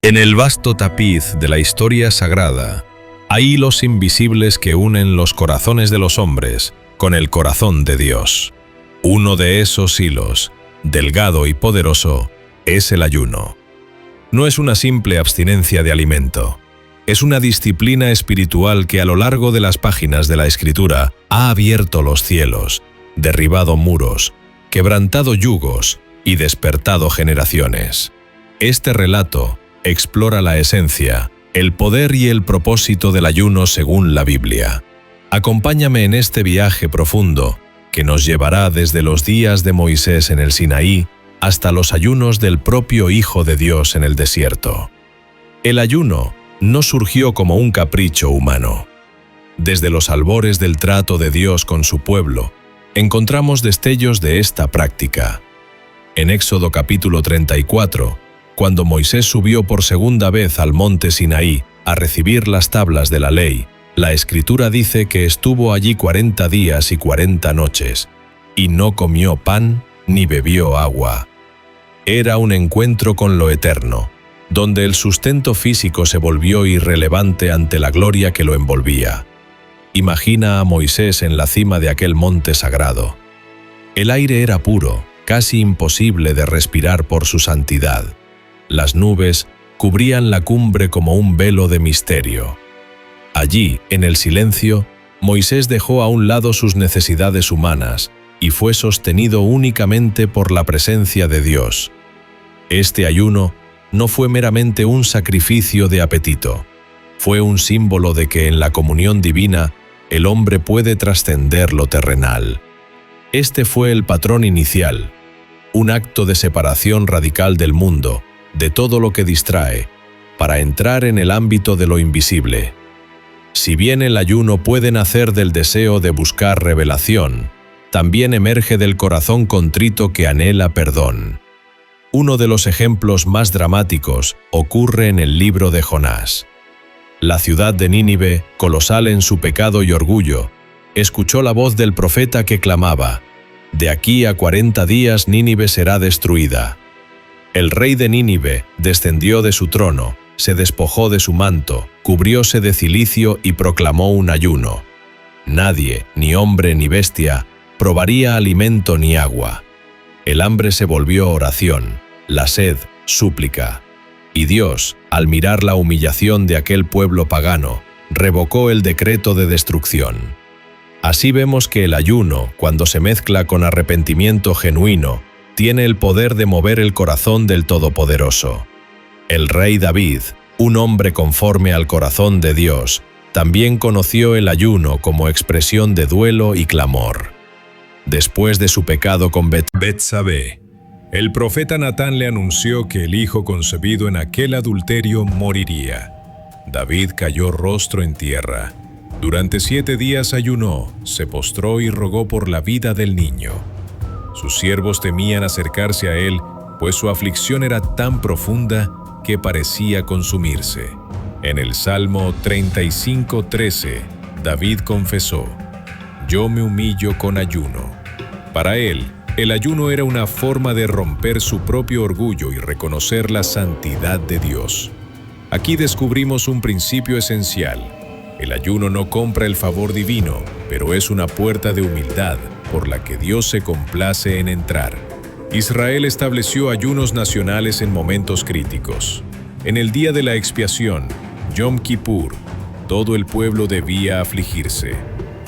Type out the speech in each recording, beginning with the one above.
En el vasto tapiz de la historia sagrada, hay hilos invisibles que unen los corazones de los hombres con el corazón de Dios. Uno de esos hilos, delgado y poderoso, es el ayuno. No es una simple abstinencia de alimento. Es una disciplina espiritual que a lo largo de las páginas de la Escritura ha abierto los cielos, derribado muros, quebrantado yugos y despertado generaciones. Este relato explora la esencia, el poder y el propósito del ayuno según la Biblia. Acompáñame en este viaje profundo que nos llevará desde los días de Moisés en el Sinaí hasta los ayunos del propio Hijo de Dios en el desierto. El ayuno no surgió como un capricho humano. Desde los albores del trato de Dios con su pueblo, encontramos destellos de esta práctica. En Éxodo capítulo 34, cuando Moisés subió por segunda vez al monte Sinaí a recibir las tablas de la ley, la Escritura dice que estuvo allí 40 días y 40 noches, y no comió pan ni bebió agua. Era un encuentro con lo eterno, donde el sustento físico se volvió irrelevante ante la gloria que lo envolvía. Imagina a Moisés en la cima de aquel monte sagrado. El aire era puro, casi imposible de respirar por su santidad. Las nubes cubrían la cumbre como un velo de misterio. Allí, en el silencio, Moisés dejó a un lado sus necesidades humanas y fue sostenido únicamente por la presencia de Dios. Este ayuno no fue meramente un sacrificio de apetito. Fue un símbolo de que en la comunión divina el hombre puede trascender lo terrenal. Este fue el patrón inicial, un acto de separación radical del mundo, de todo lo que distrae, para entrar en el ámbito de lo invisible. Si bien el ayuno puede nacer del deseo de buscar revelación, también emerge del corazón contrito que anhela perdón. Uno de los ejemplos más dramáticos ocurre en el libro de Jonás. La ciudad de Nínive, colosal en su pecado y orgullo, escuchó la voz del profeta que clamaba: «De aquí a 40 días Nínive será destruida». El rey de Nínive descendió de su trono, se despojó de su manto, cubrióse de cilicio y proclamó un ayuno. Nadie, ni hombre ni bestia, probaría alimento ni agua. El hambre se volvió oración, la sed, súplica. Y Dios, al mirar la humillación de aquel pueblo pagano, revocó el decreto de destrucción. Así vemos que el ayuno, cuando se mezcla con arrepentimiento genuino, tiene el poder de mover el corazón del Todopoderoso. El rey David, un hombre conforme al corazón de Dios, también conoció el ayuno como expresión de duelo y clamor. Después de su pecado con Betsabé, el profeta Natán le anunció que el hijo concebido en aquel adulterio moriría. David cayó rostro en tierra. Durante 7 días ayunó, se postró y rogó por la vida del niño. Sus siervos temían acercarse a él, pues su aflicción era tan profunda que parecía consumirse. En el Salmo 35:13, David confesó: «Yo me humillo con ayuno». Para él, el ayuno era una forma de romper su propio orgullo y reconocer la santidad de Dios. Aquí descubrimos un principio esencial. El ayuno no compra el favor divino, pero es una puerta de humildad por la que Dios se complace en entrar. Israel estableció ayunos nacionales en momentos críticos. En el día de la expiación, Yom Kippur, todo el pueblo debía afligirse.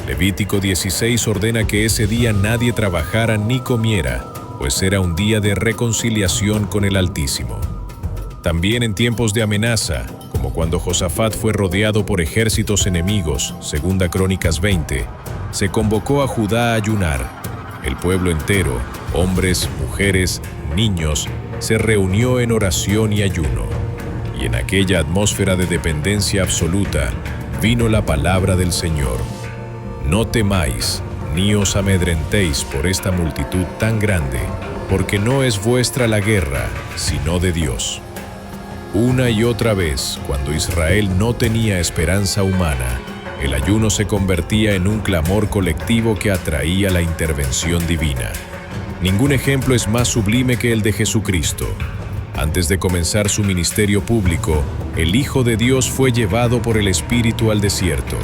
Levítico 16 ordena que ese día nadie trabajara ni comiera, pues era un día de reconciliación con el Altísimo. También en tiempos de amenaza, como cuando Josafat fue rodeado por ejércitos enemigos, 2 Crónicas 20, se convocó a Judá a ayunar. El pueblo entero, hombres, mujeres, niños, se reunió en oración y ayuno. Y en aquella atmósfera de dependencia absoluta, vino la palabra del Señor. No temáis, ni os amedrentéis por esta multitud tan grande, porque no es vuestra la guerra, sino de Dios. Una y otra vez, cuando Israel no tenía esperanza humana, el ayuno se convertía en un clamor colectivo que atraía la intervención divina. Ningún ejemplo es más sublime que el de Jesucristo. Antes de comenzar su ministerio público, el Hijo de Dios fue llevado por el Espíritu al desierto.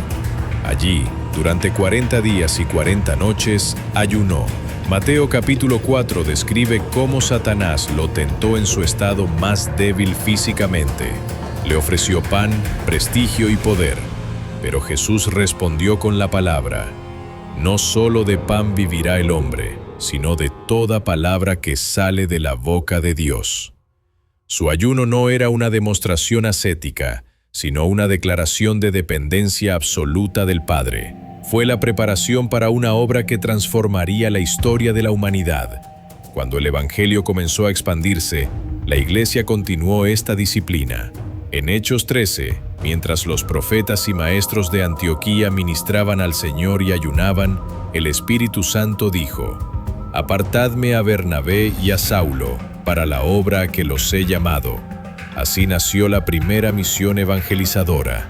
Allí, durante 40 días y 40 noches, ayunó. Mateo capítulo 4 describe cómo Satanás lo tentó en su estado más débil físicamente. Le ofreció pan, prestigio y poder. Pero Jesús respondió con la palabra: no solo de pan vivirá el hombre, sino de toda palabra que sale de la boca de Dios. Su ayuno no era una demostración ascética, sino una declaración de dependencia absoluta del Padre. Fue la preparación para una obra que transformaría la historia de la humanidad. Cuando el Evangelio comenzó a expandirse, la Iglesia continuó esta disciplina. En Hechos 13, mientras los profetas y maestros de Antioquía ministraban al Señor y ayunaban, el Espíritu Santo dijo: «Apartadme a Bernabé y a Saulo para la obra a que los he llamado». Así nació la primera misión evangelizadora.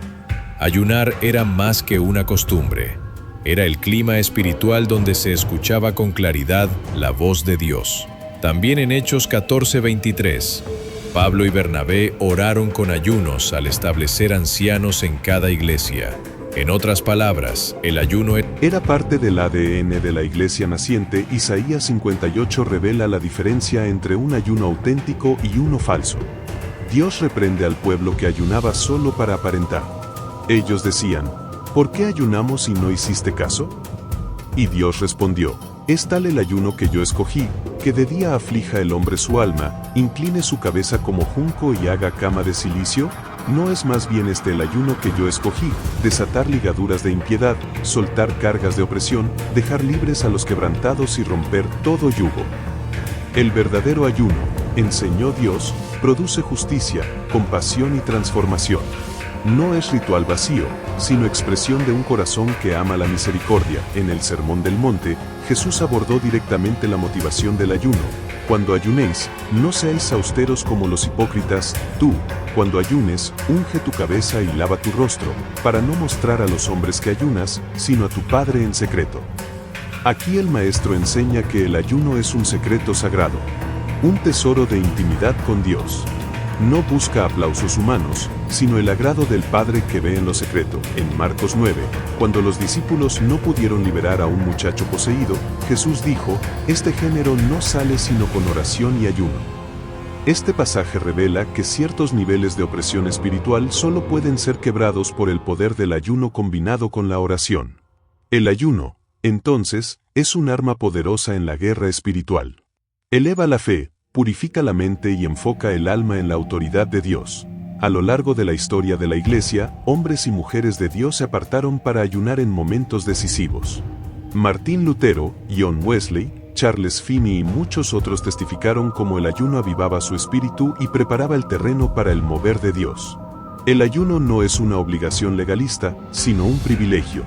Ayunar era más que una costumbre. Era el clima espiritual donde se escuchaba con claridad la voz de Dios. También en Hechos 14:23, Pablo y Bernabé oraron con ayunos al establecer ancianos en cada iglesia. En otras palabras, el ayuno era parte del ADN de la iglesia naciente. Isaías 58 revela la diferencia entre un ayuno auténtico y uno falso. Dios reprende al pueblo que ayunaba solo para aparentar. Ellos decían: ¿por qué ayunamos y no hiciste caso? Y Dios respondió: es tal el ayuno que yo escogí, que de día aflija el hombre su alma, incline su cabeza como junco y haga cama de cilicio. ¿No es más bien este el ayuno que yo escogí, desatar ligaduras de impiedad, soltar cargas de opresión, dejar libres a los quebrantados y romper todo yugo? El verdadero ayuno, enseñó Dios, produce justicia, compasión y transformación. No es ritual vacío, sino expresión de un corazón que ama la misericordia. En el Sermón del Monte, Jesús abordó directamente la motivación del ayuno. Cuando ayunéis, no seáis austeros como los hipócritas. Tú, cuando ayunes, unge tu cabeza y lava tu rostro, para no mostrar a los hombres que ayunas, sino a tu Padre en secreto. Aquí el Maestro enseña que el ayuno es un secreto sagrado, un tesoro de intimidad con Dios. No busca aplausos humanos, sino el agrado del Padre que ve en lo secreto. En Marcos 9, cuando los discípulos no pudieron liberar a un muchacho poseído, Jesús dijo: este género no sale sino con oración y ayuno. Este pasaje revela que ciertos niveles de opresión espiritual solo pueden ser quebrados por el poder del ayuno combinado con la oración. El ayuno, entonces, es un arma poderosa en la guerra espiritual. Eleva la fe, purifica la mente y enfoca el alma en la autoridad de Dios. A lo largo de la historia de la Iglesia, hombres y mujeres de Dios se apartaron para ayunar en momentos decisivos. Martín Lutero, John Wesley, Charles Finney y muchos otros testificaron cómo el ayuno avivaba su espíritu y preparaba el terreno para el mover de Dios. El ayuno no es una obligación legalista, sino un privilegio.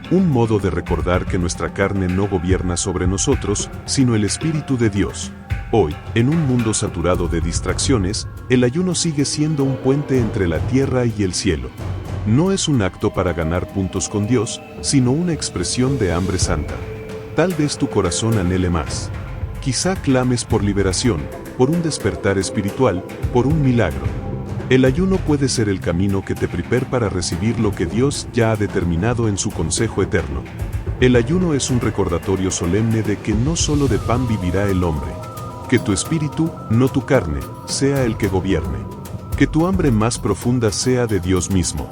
Un modo de recordar que nuestra carne no gobierna sobre nosotros, sino el Espíritu de Dios. Hoy, en un mundo saturado de distracciones, el ayuno sigue siendo un puente entre la tierra y el cielo. No es un acto para ganar puntos con Dios, sino una expresión de hambre santa. Tal vez tu corazón anhele más. Quizá clames por liberación, por un despertar espiritual, por un milagro. El ayuno puede ser el camino que te prepare para recibir lo que Dios ya ha determinado en su consejo eterno. El ayuno es un recordatorio solemne de que no solo de pan vivirá el hombre. Que tu espíritu, no tu carne, sea el que gobierne. Que tu hambre más profunda sea de Dios mismo.